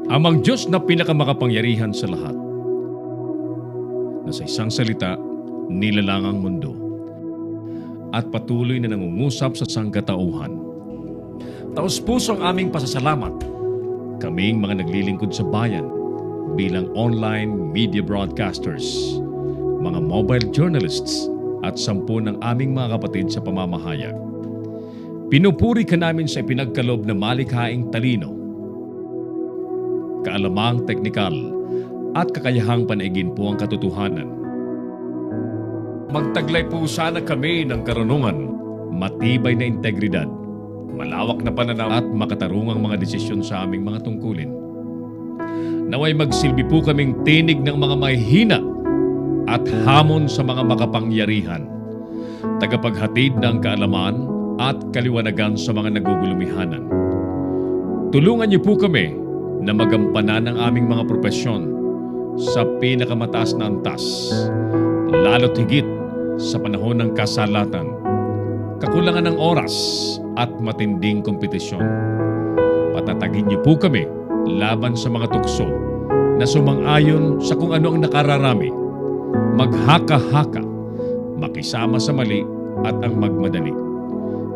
Amang Diyos na pinakamakapangyarihan sa lahat, na sa isang salita, nilalang ang mundo at patuloy na nangungusap sa sangkatauhan. Taos-puso ang aming pasasalamat, kaming mga naglilingkod sa bayan bilang online media broadcasters, mga mobile journalists at 10 ng aming mga kapatid sa pamamahayag. Pinupuri ka namin sa ipinagkaloob na malikhaing talino, kaalamang teknikal at kakayahang panaigin po ang katotohanan. Magtaglay po sana kami ng karunungan, matibay na integridad, malawak na pananaw at makatarungang mga desisyon sa aming mga tungkulin. Naway magsilbi po kaming tinig ng mga mahihina at hamon sa mga makapangyarihan, tagapaghatid ng kaalaman at kaliwanagan sa mga nagugulumihanan. Tulungan niyo po kami na magampanan ang aming mga propesyon sa pinakamataas na antas, lalo't higit sa panahon ng kasalatan, kakulangan ng oras at matinding kompetisyon. Patatagin niyo po kami laban sa mga tukso na sumang-ayon sa kung ano ang nakararami, maghaka-haka, makisama sa mali at ang magmadali.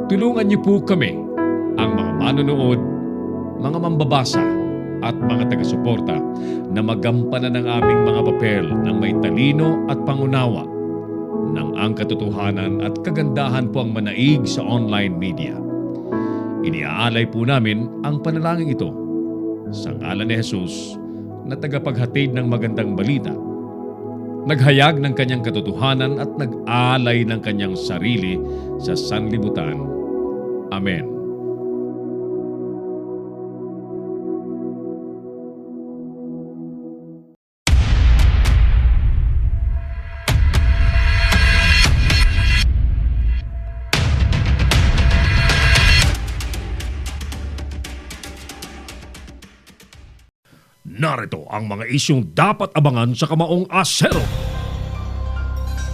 Tulungan niyo po kami, ang mga manonood, mga mambabasa at mga taga-suporta na magampanan ng aming mga papel ng may talino at pangunawa ng ang katotohanan at kagandahan po ang manaig sa online media. Iniaalay po namin ang panalangin ito sa ngalan ni Jesus na tagapaghatid ng magandang balita, naghayag ng kanyang katotohanan at nag-alay ng kanyang sarili sa sanlibutan. Amen. Narito ang mga isyong dapat abangan sa Kamaong Asero.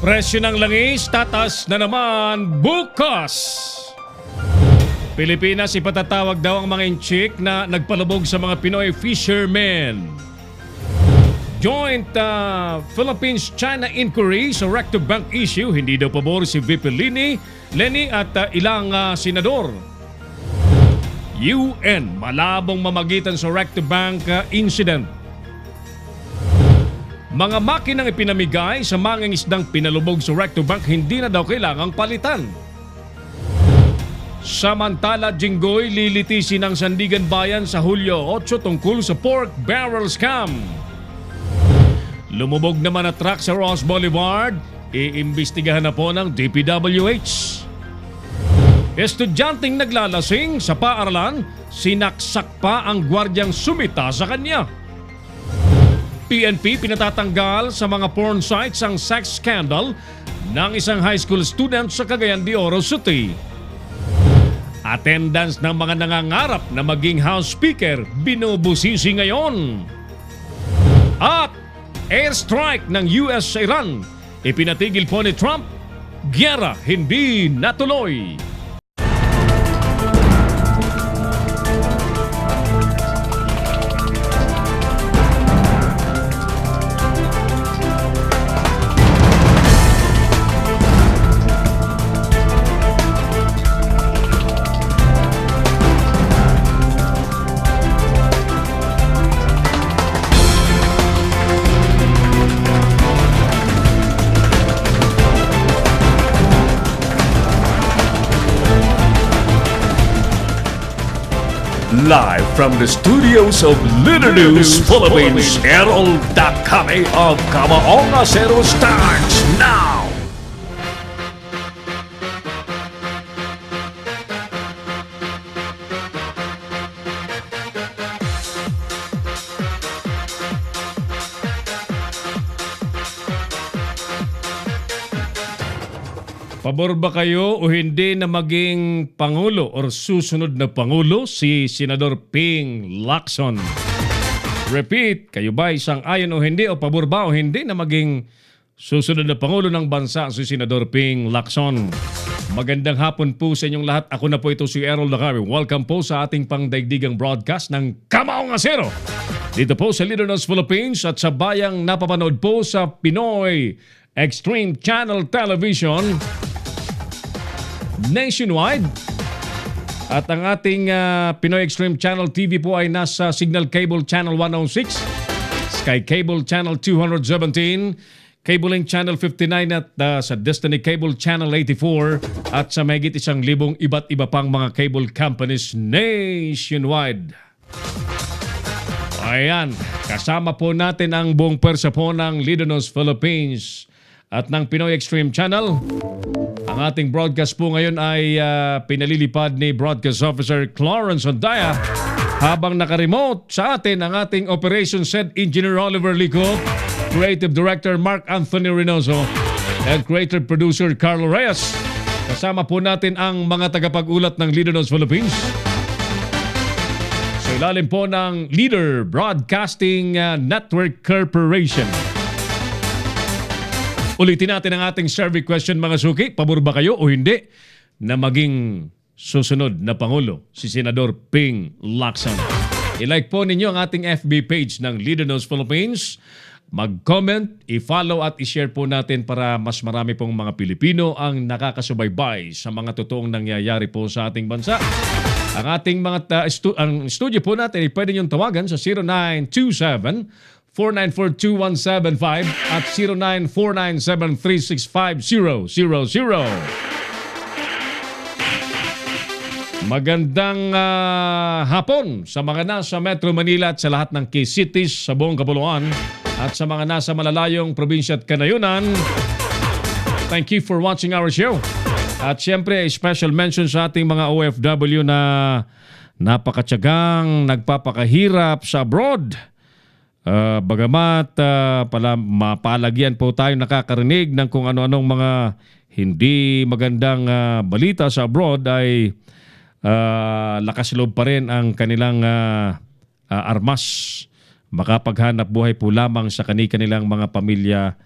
Presyo ng langis, tatas na naman bukas. Pilipinas, ipatatawag daw ang mga inchik na nagpalubog sa mga Pinoy fishermen. Joint Philippines-China inquiry sa Recto Bank issue, hindi daw pabor si VP Leni at ilang senador. UN, malabong mamagitan sa Recto Bank incident. Mga makinang ipinamigay sa mangingisdang pinalubog sa Recto Bank hindi na daw kailangang palitan. Samantala, Jinggoy, lilitisin ng Sandigan Bayan sa Hulyo 8 tungkol sa pork barrel scam. Lumubog naman na truck sa Ross Boulevard, iimbestigahan na po ng DPWH. Estudyanteng naglalasing sa paaralan, sinaksak pa ang gwardyang sumita sa kanya. PNP pinatatanggal sa mga porn sites ang sex scandal ng isang high school student sa Cagayan de Oro City. Attendance ng mga nangangarap na maging House Speaker binubusisi ngayon. At airstrike ng US sa Iran, ipinatigil po ni Trump, giyera hindi natuloy. Live from the studios of Leader News Philippines, Herald Kami of Kamaong Asero starts now! Pabor ba kayo o hindi na maging Pangulo o susunod na Pangulo si Senador Ping Lacson? Repeat, kayo ba isang ayon o hindi o pabor ba o hindi na maging Susunod na Pangulo ng Bansa si Senador Ping Lacson. Magandang hapon po sa inyong lahat. Ako na po ito si Errol Lacari. Welcome po sa ating pangdaigdigang broadcast ng Kamaong Asero. Dito po sa Leader News Philippines at sa bayang napapanood po sa Pinoy Extreme Channel Television nationwide. At ang ating Pinoy Extreme Channel TV po ay nasa Signal Cable Channel 106, Sky Cable Channel 217, Cable Link Channel 59 at sa Destiny Cable Channel 84 at sa mahigit 1,000 iba't iba pang mga cable companies nationwide. Ayan, kasama po natin ang buong pwersa po ng Leader News Philippines at ng Pinoy Extreme Channel. Ang ating broadcast po ngayon ay pinalilipad ni Broadcast Officer Clarence Ondaya habang naka-remote sa atin ang ating Operations Head Engineer Oliver Licop, Creative Director Mark Anthony Reynoso, and Creative Producer Carlo Reyes. Kasama po natin ang mga tagapag-ulat ng Leader News Philippines. Sa ilalim po ng Leader Broadcasting Network Corporation. Ulitin natin ang ating survey question mga suki. Pabor ba kayo o hindi na maging susunod na Pangulo si Senador Ping Lacson? I-like po ninyo ang ating FB page ng Leader News Philippines. Mag-comment, i-follow at i-share po natin para mas marami pong mga Pilipino ang nakakasubaybay sa mga totoong nangyayari po sa ating bansa. Ang ating mga ang studio po natin ay pwede niyong tawagan sa 0927-494-2175 at 0949-365-0000. Magandang hapon sa mga nasa Metro Manila at sa lahat ng key cities sa buong kapuluan at sa mga nasa malalayong probinsya at kanayunan. Thank you for watching our show. At siyempre, special mention sa ating mga OFW na napakatyagang nagpapakahirap sa abroad. Bagamat mapalagyan po tayo nakakarinig ng kung ano-anong mga hindi magandang balita sa abroad ay lakas loob pa rin ang kanilang armas. Makapaghanap buhay po lamang sa kanilang mga pamilya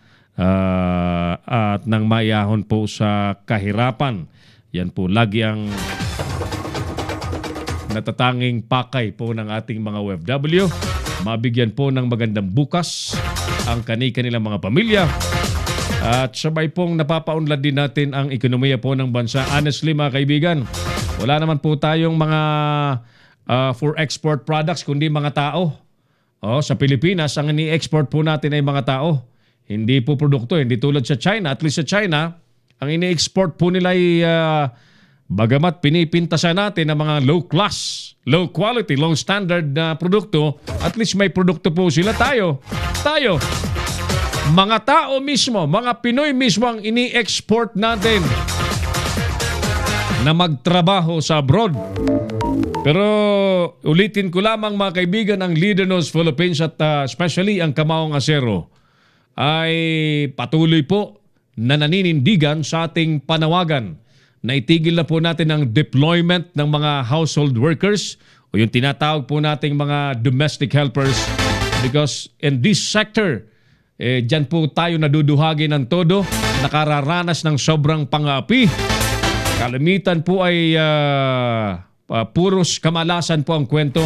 at nang maiyahon po sa kahirapan. Yan po lagi ang natatanging pakay po ng ating mga OFW. Mabigyan po ng magandang bukas ang kanilang mga pamilya. At sabay pong napapaunlad din natin ang ekonomiya po ng bansa. Honestly mga kaibigan, wala naman po tayong mga for export products kundi mga tao. Sa Pilipinas, ang ini-export po natin ay mga tao. Hindi po produkto, hindi tulad sa China. At least sa China, ang ini-export po nila ay bagamat pinipintasan natin ng mga low class, low quality, low standard na produkto, at least may produkto po sila. Tayo, mga tao mismo, mga Pinoy mismo ang ini-export natin na magtrabaho sa abroad. Pero ulitin ko lamang mga kaibigan, ang Leader News Philippines at especially ang Kamaong Asero ay patuloy po na naninindigan sa ating panawagan na itigil na po natin ang deployment ng mga household workers o yung tinatawag po nating mga domestic helpers, because in this sector, dyan po tayo naduduhagi ng todo, nakararanas ng sobrang pang-aapi. Kalimitan po ay puros kamalasan po ang kwento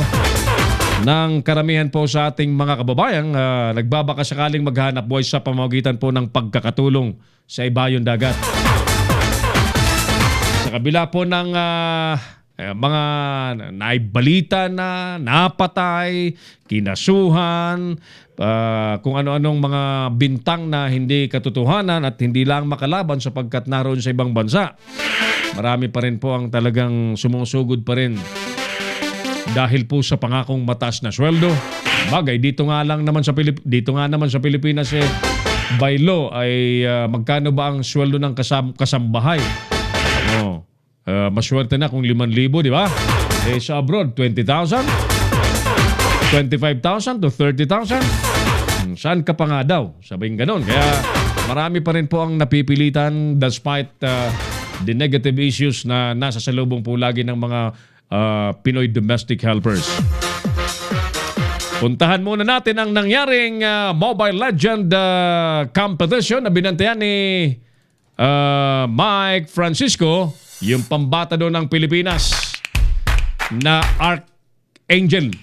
ng karamihan po sa ating mga kababayang nagbabaka sakaling maghanap buhay sa pamamagitan po ng pagkakatulong sa ibayong dagat. Sa kabila po ng mga naibalita na napatay, kinasuhan, kung ano-anong mga bintang na hindi katotohanan at hindi lang makalaban sapagkat naroon sa ibang bansa. Marami pa rin po ang talagang sumusugod pa rin dahil po sa pangakong mataas na sweldo. Bagay, dito nga naman sa Pilipinas by law ay magkano ba ang sweldo ng kasambahay? Maswerte na kung 5,000, di ba? Sa abroad, 20,000, 25,000 to 30,000. Saan ka pa nga daw? Sabing ganon. Kaya marami pa rin po ang napipilitan despite the negative issues na nasa salubong po lagi ng mga Pinoy domestic helpers. Puntahan muna natin ang nangyaring Mobile Legend competition na binantayan ni Mike Francisco, yung pambata doon ng Pilipinas na Archangel.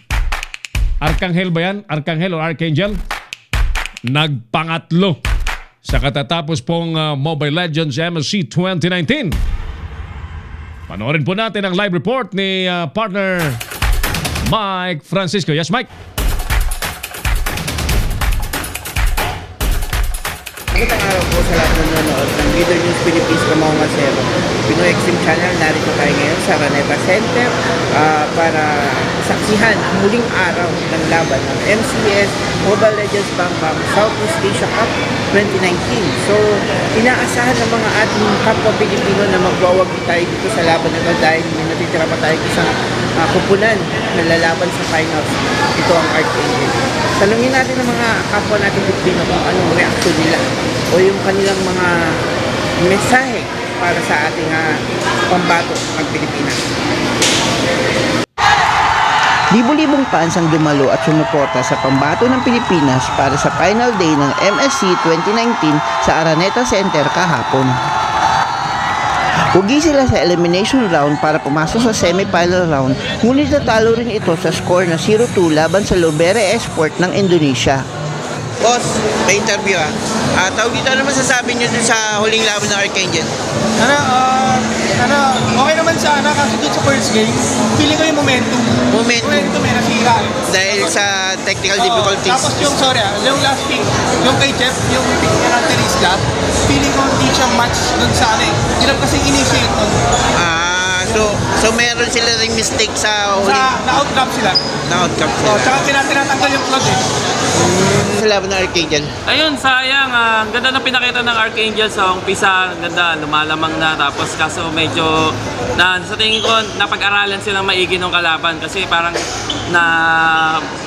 Arcangel ba yan? Arcangel o Archangel? Nagpangatlo sa katatapos pong Mobile Legends MSC 2019. Panoorin po natin ang live report ni partner Mike Francisco. Yes, Mike? Magandang araw po sa lahat ng nanonood ng Leader News Philippines Kamao Masero. Pinoy Extreme Channel, narito tayo ngayon sa Araneta Center para saksihan ang muling araw ng laban ng MCS Mobile Legends Bang Bang Southeast Asia Cup 2019. So, inaasahan ng mga ating kapwa Pilipino na magwawagi tayo dito sa laban na ito dahil may natitira pa tayo isang kupunan na lalaban sa finals. Ito ang Archangel. Tanungin natin ng mga kapwa natin Pilipino kung anong reaksyon nila o yung kanilang mga mensahe para sa ating pambato ng Pilipinas. Libo-libong fans ang dumalo at sumuporta sa pambato ng Pilipinas para sa final day ng MSC 2019 sa Araneta Center kahapon. Ugi sila sa elimination round para pumasok sa semi-final round, ngunit natalo rin ito sa score na 0-2 laban sa Lobere Esport ng Indonesia. Boss, may interview tawag dito, ano masasabi nyo dun sa huling laban ng Archangel? Okay naman sana kasi dun sa first game, feeling ko yung momentum. Momentum nasira. Dahil sa technical difficulties. Tapos yung last pick, yung kay Jeff, yung pick na Teresa Lab, feeling ko hindi siya match dun sa hirap kasi initiate nun. So meron sila ring mistake sa huling. Na-outcap sila. Tsaka tinatanggal yung plug Sa laban ng Archangel. Ayun, sayang. Ang ganda na pinakita ng Archangel sa umpisa. Ang ganda, lumalamang na. Tapos kaso medyo, sa tingin ko, napag-aralan silang maigi ng kalaban. Kasi parang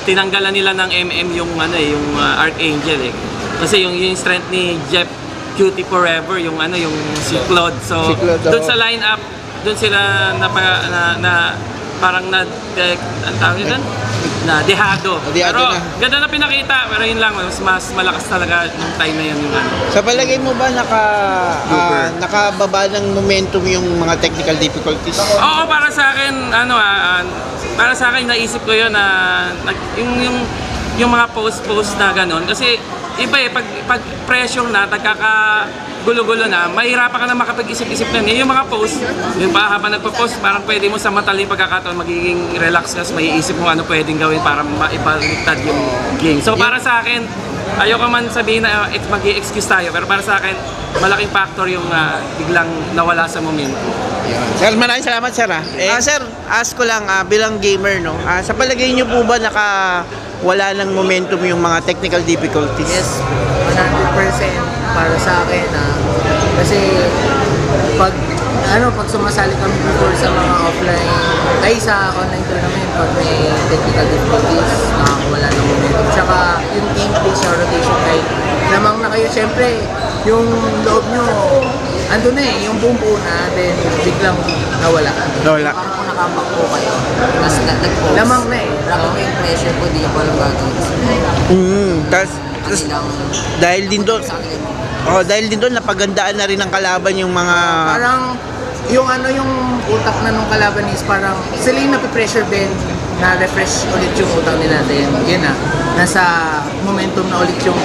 tinanggalan nila ng yung Archangel eh. Kasi yung strength ni Jeff Cutie Forever, yung si Claude. So, doon sa lineup, doon sila parang dehado. Pero ganda na pinakita, pero yun lang, mas malakas talaga nung time na yun yung Sa palagay mo ba nakababa ng momentum yung mga technical difficulties? Oo, para sa akin, naisip ko yun na yung mga post na gano'n. Kasi iba pag pressure na, gulo-gulo na, mahirapan ka na makapag-isip-isip na. Yung mga post, yung habang nagpo-post, parang pwede mo sa mataling pagkakataon, magiging relax ka, maiisip mo ano pwedeng gawin para maibaliktad yung game. So para sa akin, ayoko man sabihin na mag-i-excuse tayo, pero para sa akin, malaking factor yung biglang nawala sa momentum. Sir, maraming salamat, sir. Sir, ask ko lang, bilang gamer, no? Sa palagay niyo po ba wala ng momentum yung mga technical difficulties? Yes, 100% para sa akin kasi pag sumasali kami before sa mga offline sa online tournament, pag may technical difficulties, wala ng momentum. Tsaka yung team play sa rotation, kahit lamang na kayo, syempre yung loob nyo ando na yung buo na, then biglang nawala. Nawala. Parang kung nakambak po kayo, tapos nag-post. Lamang na Parang may pressure po, di ko alam gagawin. Tapos dahil din doon napagandaan na rin ng kalaban yung mga parang yung utak na nung kalaban is parang sila yung napipressure din na refresh ulit yung utak nila, then yun nasa momentum na ulit yung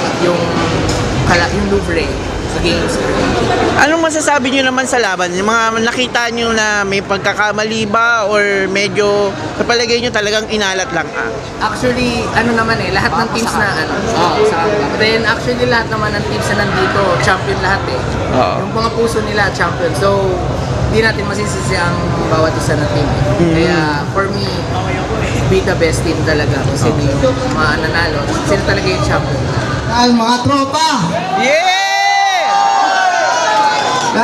Louvre sa games. Anong masasabi nyo naman sa laban? Yung mga nakita nyo na may pagkakamali ba or medyo sa palagay nyo talagang inalat lang? Actually, lahat ng teams na then actually lahat naman ng teams na nandito, champion lahat Yung mga puso nila, champion. So, hindi natin masisisi ang bawat isa na team. Kaya, for me, be the best team talaga. Kasi yung mananalo, sila talaga yung champion. Mga tropa! Yeah!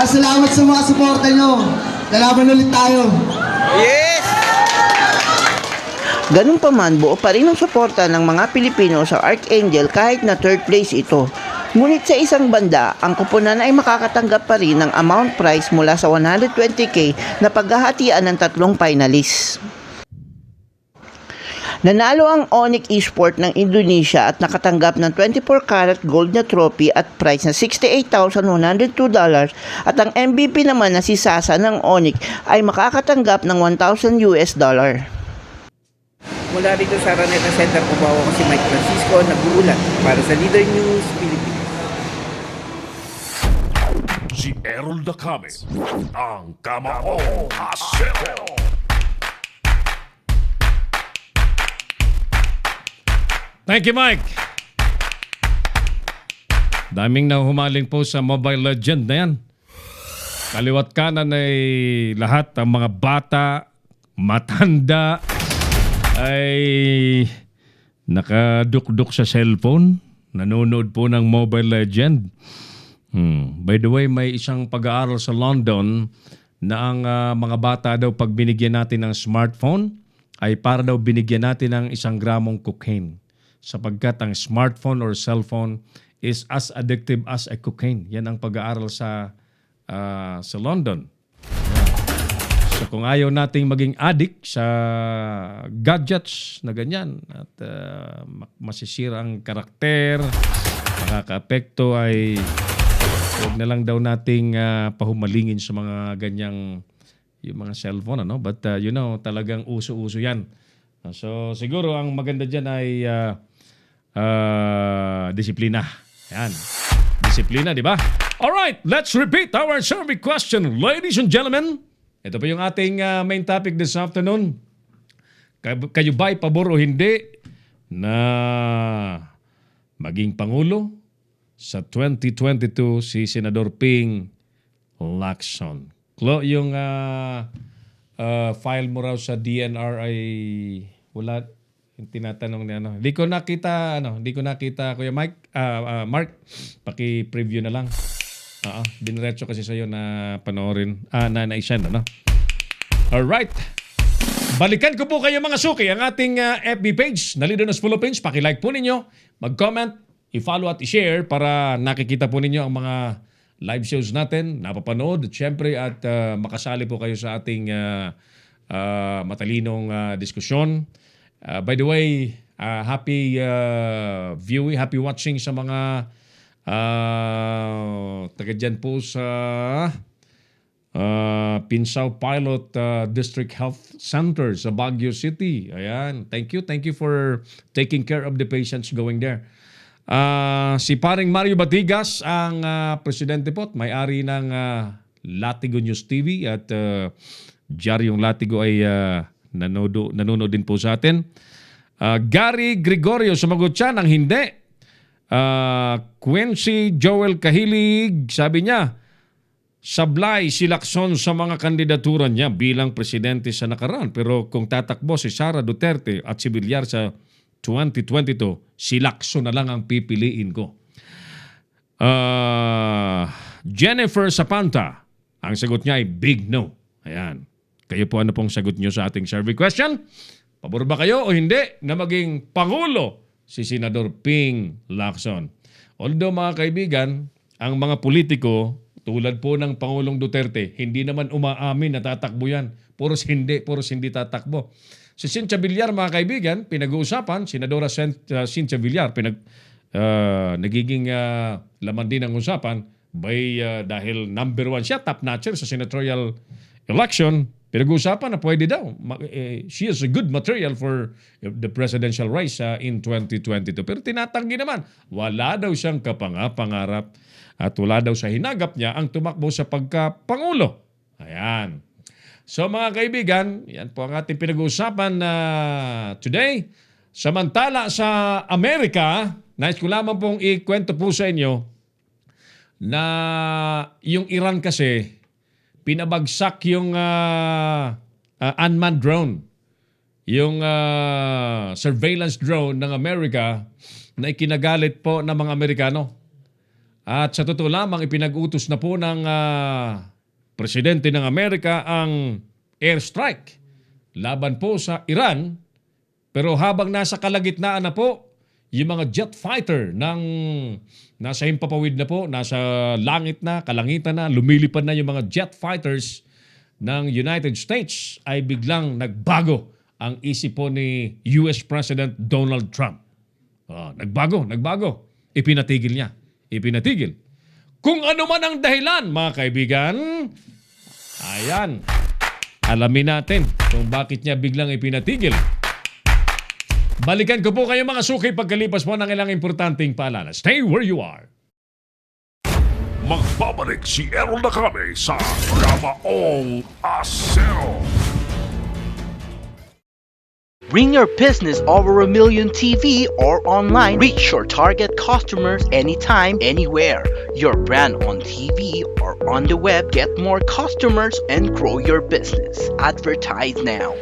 Salamat sa mga suporta nyo. Lalaban ulit tayo. Yes! Ganun pa man, buo pa rin ang suporta ng mga Pilipino sa Archangel kahit na third place ito. Ngunit sa isang banda, ang kupunan ay makakatanggap pa rin ng amount prize mula sa 120k na paghahatian ng tatlong finalists. Nanalo ang Onyx Esport ng Indonesia at nakatanggap ng 24 karat gold na trophy at prize na $68,102 at ang MVP naman na si Sasa ng Onyx ay makakatanggap ng $1,000 Mula rito sa Araneta Center, Cubao, ako si Mike Francisco, nag-uulat para sa Leader News Philippines. Si Errol Dacame, ang Kamao Hasero. Thank you, Mike. Daming nahumaling po sa Mobile Legend na yan. Kaliwat kanan ay lahat ang mga bata, matanda, ay nakadukduk sa cellphone. Nanonood po ng Mobile Legend. By the way, may isang pag-aaral sa London na ang mga bata daw pag binigyan natin ng smartphone ay para daw binigyan natin ng 1 gramong cocaine. Sapagkat ang smartphone or cellphone is as addictive as a cocaine. Yan ang pag-aaral sa London. So kung ayaw nating maging addict sa gadgets na ganyan at masisira ang karakter, makaka-apekto, ay huwag na lang daw nating pahumalingin sa mga ganyang yung mga cellphone. But talagang uso-uso yan. So siguro ang maganda dyan ay disiplina. Yan. Disiplina, di ba? Alright, let's repeat our survey question. Ladies and gentlemen, ito po yung ating main topic this afternoon. Kayo ba'y pabor o hindi na maging Pangulo sa 2022 si Senador Ping Lacson? Yung file mo raw sa DNR ay wala. Yung tinatanong niya, Hindi ko nakita, Kuya Mike, Mark, paki-preview na lang. Diniretso kasi sa'yo na panoorin, na i-send, Alright. Balikan ko po kayo mga suki, ang ating FB page, na Leader News Philippines. Paki-like po ninyo, mag-comment, i-follow at i-share para nakikita po ninyo ang mga live shows natin, napapanood, syempre, at makasali po kayo sa ating matalinong diskusyon. By the way, happy viewing, happy watching sa mga taga dyan po sa Pinsao Pilot District Health Center sa Baguio City. Ayan. Thank you for taking care of the patients going there. Si paring Mario Batigas, ang presidente po at may-ari ng Latigo News TV at Diaryong Latigo ay nanonood din po sa atin. Gary Gregorio, sumagot siya ng hindi. Quincy Joel Kahilig, sabi niya, sablay si Lacson sa mga kandidatura niya bilang presidente sa nakaraan. Pero kung tatakbo si Sara Duterte at si Villar sa 2022, si Lacson na lang ang pipiliin ko. Jennifer Sapanta, ang sagot niya ay big no. Ayan. Kayo po, ano pong sagot niyo sa ating survey question? Pabor ba kayo o hindi na maging Pangulo si Senador Ping Lacson? Although mga kaibigan, ang mga politiko tulad po ng Pangulong Duterte, hindi naman umaamin na tatakbo yan. Puros hindi tatakbo. Si Cynthia Villar, mga kaibigan, pinag-uusapan, Senadora Cynthia Villar, nagiging laman din ang usapan dahil number 1 siya, top notcher sa senatorial election. Pinag-uusapan na pwede daw. She is a good material for the presidential race in 2022. Pero tinatanggi naman, wala daw siyang kapangarap at wala daw sa hinagap niya ang tumakbo sa pagka-pangulo. Ayan. So mga kaibigan, yan po ang ating pinag-uusapan today. Samantala sa Amerika, nais ko lamang pong ikwento po sa inyo na yung Iran kasi, pinabagsak yung unmanned drone. Yung surveillance drone ng Amerika na ikinagalit po ng mga Amerikano. At sa totoo lamang, ipinag-utos na po ng presidente ng Amerika ang airstrike laban po sa Iran. Pero habang nasa kalagitnaan na po, yung mga jet fighter nasa himpapawid na po, nasa langit na, kalangitan na, lumilipad na yung mga jet fighters ng United States, ay biglang nagbago ang isip po ni US President Donald Trump. Nagbago. Ipinatigil niya. Kung ano man ang dahilan, mga kaibigan, ayan, alamin natin kung bakit niya biglang ipinatigil. Balikan ko po kayo mga suki pagkalipas po ng ilang importanteng paalala. Stay where you are. Magbabalik si Errol Nakame sa Kamaong Asero. Bring your business over 1 million TV or online. Reach your target customers anytime, anywhere. Your brand on TV or on the web. Get more customers and grow your business. Advertise now.